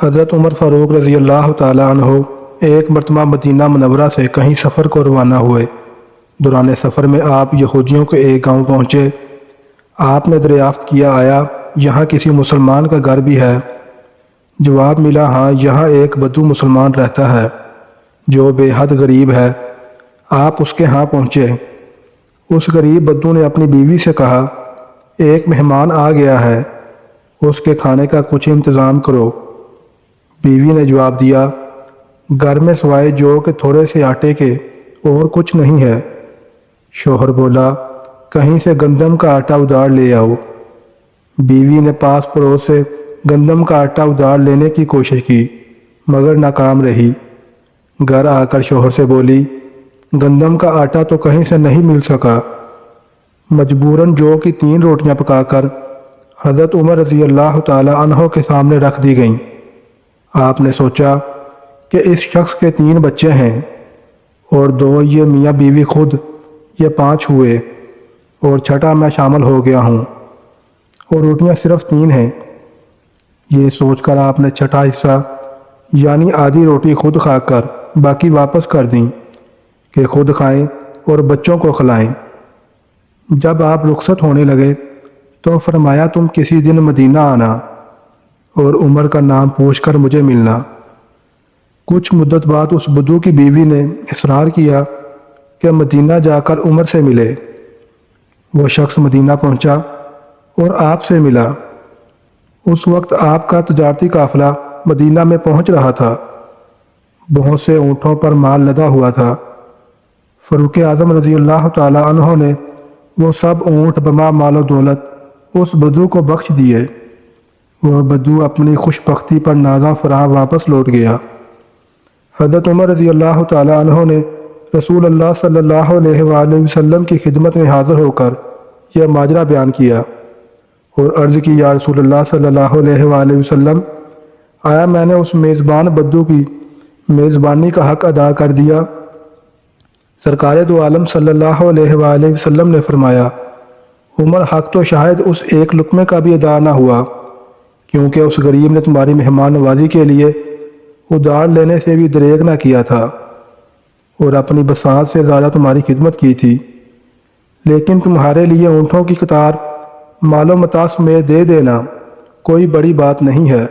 حضرت عمر فاروق رضی اللہ تعالیٰ عنہ ایک مرتبہ مدینہ منورہ سے کہیں سفر کو روانہ ہوئے۔ دوران سفر میں آپ یہودیوں کے ایک گاؤں پہنچے۔ آپ نے دریافت کیا آیا یہاں کسی مسلمان کا گھر بھی ہے؟ جواب ملا ہاں، یہاں ایک بدو مسلمان رہتا ہے جو بے حد غریب ہے۔ آپ اس کے ہاں پہنچے۔ اس غریب بدو نے اپنی بیوی سے کہا، ایک مہمان آ گیا ہے، اس کے کھانے کا کچھ انتظام کرو۔ بیوی نے جواب دیا، گھر میں سوائے جو کہ تھوڑے سے آٹے کے اور کچھ نہیں ہے۔ شوہر بولا، کہیں سے گندم کا آٹا ادھار لے آؤ۔ بیوی نے پاس پڑوس سے گندم کا آٹا ادھار لینے کی کوشش کی مگر ناکام رہی۔ گھر آ کر شوہر سے بولی، گندم کا آٹا تو کہیں سے نہیں مل سکا۔ مجبوراً جو کی 3 روٹیاں پکا کر حضرت عمر رضی اللہ تعالی عنہ کے سامنے رکھ دی گئیں۔ آپ نے سوچا کہ اس شخص کے 3 بچے ہیں اور 2 یہ میاں بیوی خود، یہ 5 ہوئے اور چھٹا میں شامل ہو گیا ہوں اور روٹیاں صرف 3 ہیں۔ یہ سوچ کر آپ نے چھٹا حصہ یعنی آدھی روٹی خود کھا کر باقی واپس کر دیں کہ خود کھائیں اور بچوں کو کھلائیں۔ جب آپ رخصت ہونے لگے تو فرمایا، تم کسی دن مدینہ آنا اور عمر کا نام پوچھ کر مجھے ملنا۔ کچھ مدت بعد اس بدو کی بیوی نے اصرار کیا کہ مدینہ جا کر عمر سے ملے۔ وہ شخص مدینہ پہنچا اور آپ سے ملا۔ اس وقت آپ کا تجارتی قافلہ مدینہ میں پہنچ رہا تھا۔ بہت سے اونٹوں پر مال لدا ہوا تھا۔ فاروق اعظم رضی اللہ تعالی عنہ نے وہ سب اونٹ بما مال و دولت اس بدو کو بخش دیے۔ وہ بدو اپنی خوش بختی پر نازاں فراں واپس لوٹ گیا۔ حضرت عمر رضی اللہ تعالی عنہ نے رسول اللہ صلی اللہ علیہ وآلہ وسلم کی خدمت میں حاضر ہو کر یہ ماجرا بیان کیا اور عرض کی، یا رسول اللہ صلی اللہ علیہ وآلہ وسلم، آیا میں نے اس میزبان بدو کی میزبانی کا حق ادا کر دیا؟ سرکار دو عالم صلی اللہ علیہ وآلہ وسلم نے فرمایا، عمر، حق تو شاید اس ایک لقمے کا بھی ادا نہ ہوا، کیونکہ اس غریب نے تمہاری مہمان نوازی کے لیے ادھار لینے سے بھی دریغ نہ کیا تھا اور اپنی بساط سے زیادہ تمہاری خدمت کی تھی، لیکن تمہارے لیے اونٹوں کی قطار مال و متاع میں دے دینا کوئی بڑی بات نہیں ہے۔